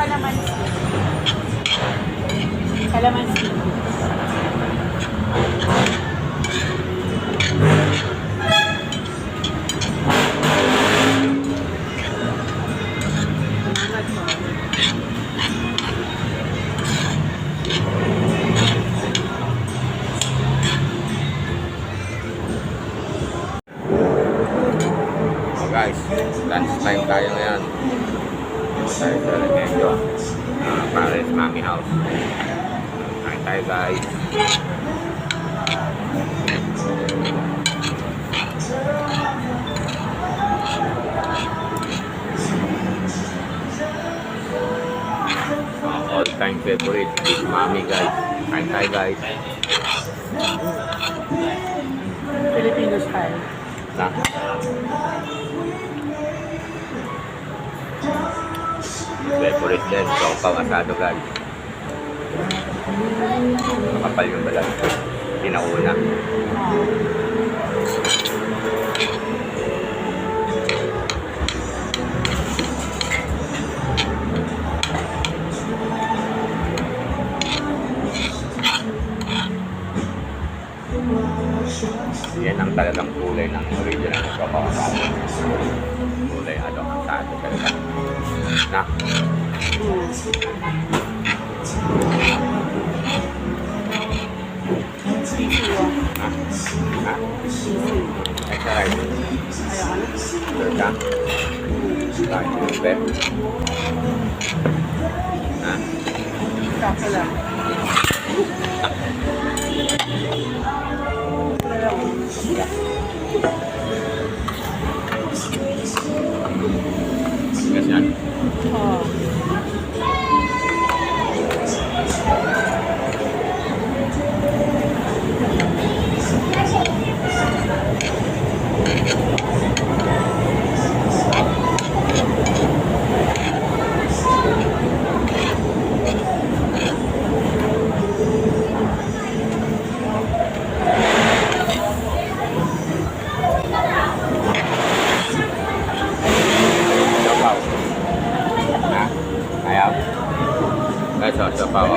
kalamansi. Kalamansi. Guys, lunch time tayo ngayon. Tayo sa Remendo, Paris Mami House. Kain tayo guys. All time favorite, Big Mami guys. Kain tayo guys. Filipino style. Na. Favorite din, sopang asado guys. Makapal yung balat. Pinauna. Yan ang talagang kulay ng original na sopang asado. Kulay asado talaga. Na. Ha? Ha? Extra rice. Sure ka? Kahit yung pep. Ha? Kaso lang. Yes, yan. Oh. Sabaw. Ha? Ayaw? Guys, so, sabaw.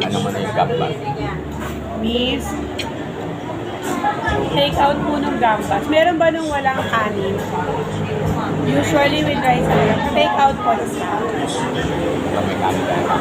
Ano mo na yung gambas? Miss, take out po ng gambas. Meron ba nung walang kanin? Usually with rice talaga. Take out po isa. Yung may kanin tayo pa.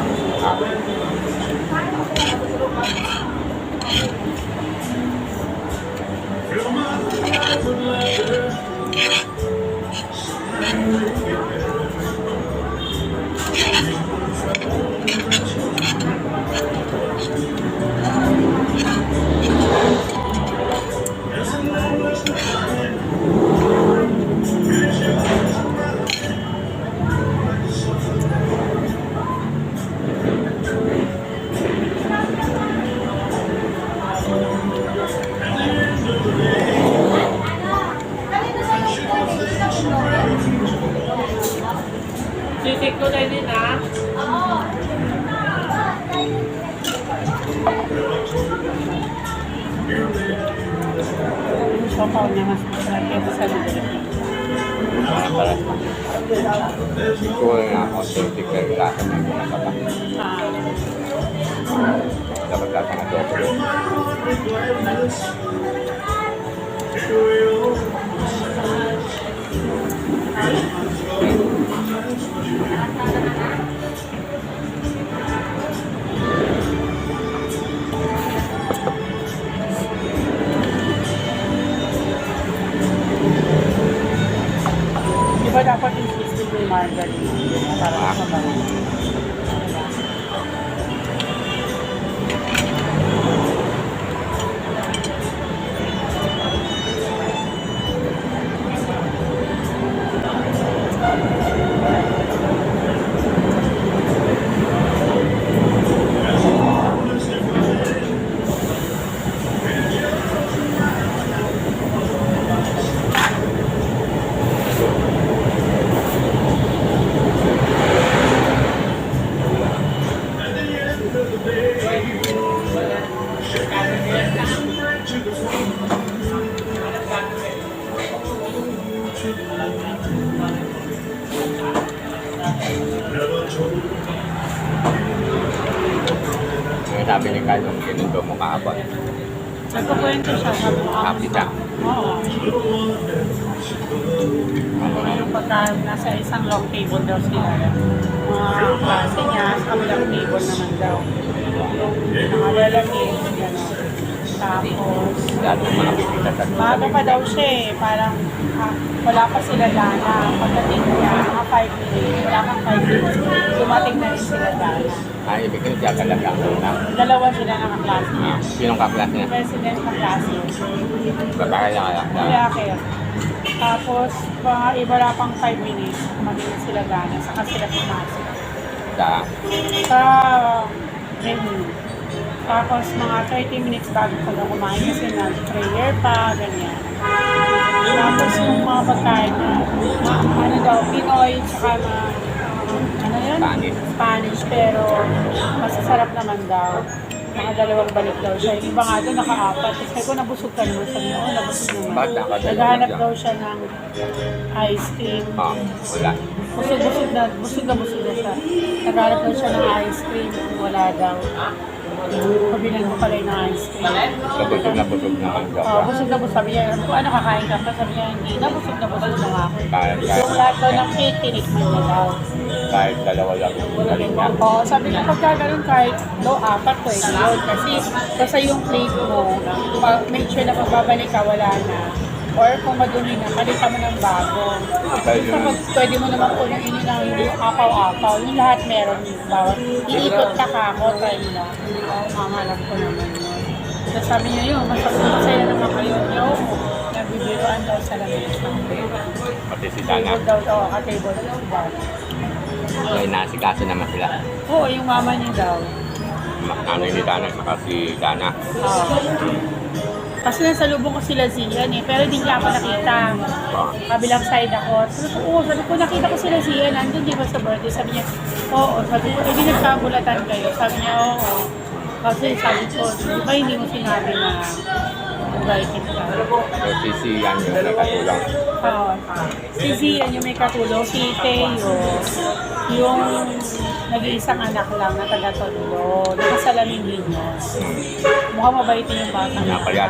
kulay din ah. Yung sopaw niya mas masarap kaysa sa lugar. Para siguro nga authentic kayo lasa na yung nakaba. Dapat lasa na doble. Di ba dapat yung system yung margarine para sa bango? Yung sabi ni Carl, yung ginundo mo kahapon. Nagkukwento siya sa Happy siya. Oo. Yung pagka nasa isang long table daw sila, mga klase niya, sa kabilang table naman daw. Yung mga lalaki, gano'n. Tapos, Lahat ng mga bibita sa bago pa daw siya eh, parang wala pa sila Dana. Pagdating niya, mga 5 minutes, wala kang 5 minutes, dumating na rin sila Dana. Ay, ibig ko siya talaga. Dalawa sila ng kaklase niya. Sinong kaklas niya? President ng klase. Babae na kaya. Lalaki. Tapos, mga wala pang 5 minutes, dumating na sila Dana, saka sila pumasok. Sa menu. Tapos mga 30 minutes bago sila kumain kasi nag-prayer pa, ganyan. Tapos yung mga pagkain na, ano daw, Pinoy, tsaka ano yun? Spanish, pero masasarap naman daw. Mga dalawang balik daw siya. Yung iba nga doon, naka-apat. Kasi ko, nabusog ka naman. Sabi niya, nabusog naman. Bakit nakadalawa Naghahanap lang? daw siya ng ice cream. Wala. Busog na siya. Naghahanap daw siya ng ice cream. Wala daw. Pabilan mo pala yung ice cream. Busog na busog na ang gapa. Busog na busog. Sabi niya, ano kakain ka pa? Sabi niya, hindi na. Busog na busog na nga ako. Kahit Yung lahat daw ng cake, tinikman niya daw. kahit dalawa lang yung galing niya. Oo, sabi niya, pagka ganun kahit apat pwede yun. Kasi basta yung plate mo, make sure na pagbabalik ka, wala na. Or kung madumi na, palitan mo ng bago. Kapag pwede mo naman punuin yun ng apaw-apaw, yung lahat meron yung bawat. Iikot ka ako, try mo lang. Mamalap ko naman yun. Tapos sabi niya yun, masaya naman kayo. Yung nabibiroan daw sa lamesa. Pati si Dana. Table daw, ka-table daw si Dana. So, inasikaso naman sila. Oo, yung mama niya daw. Ano yung ni Dana, makasi Dana. Kasi nasa lubong ko sila Zian eh, pero hindi niya ako nakita. Kabilang side ako. Sabi ko, nakita ko sila Zian, nandun di ba sa birthday? Sabi niya, oo. Sabi ko, hindi nagkabulatan kayo. Sabi niya, oo. Kasi sabi ko, di ba hindi mo sinabi na invited ka? So, si Sian yung nakatulong. Oo. Si Zian yung may katulong, si Teo, yung nag-iisang anak lang na taga-Tondo, nakasalamin ninyo. Mukhang mabaitin yung bata. Napayat.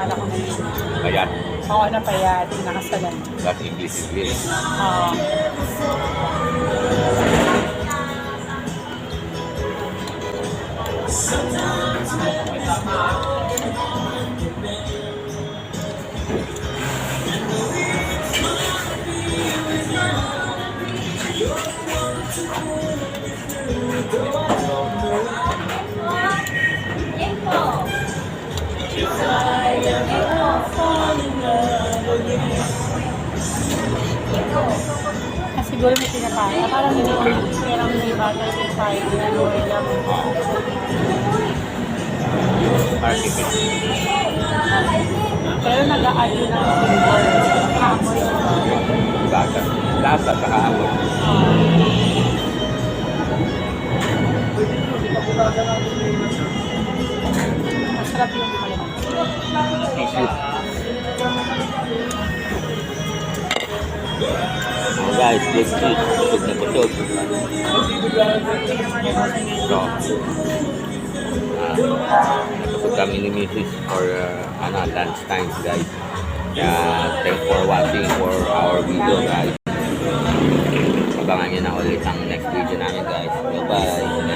Payat. Oo, napayat. Yung nakasalamin. That's English. Oo. Siguro may pinapaya. Parang hindi ko parang hindi bata yung tayo. Architect. Pero nag-a-add yun ng amoy. Lasa. Lasa sa kaamon. Oh guys, good cheese. Busog na busog. So, nabusog kami ni Mrs. for lunch time guys. Kaya thanks for watching for our video guys. Abangan nyo na ulit ang next video namin guys. Bye bye.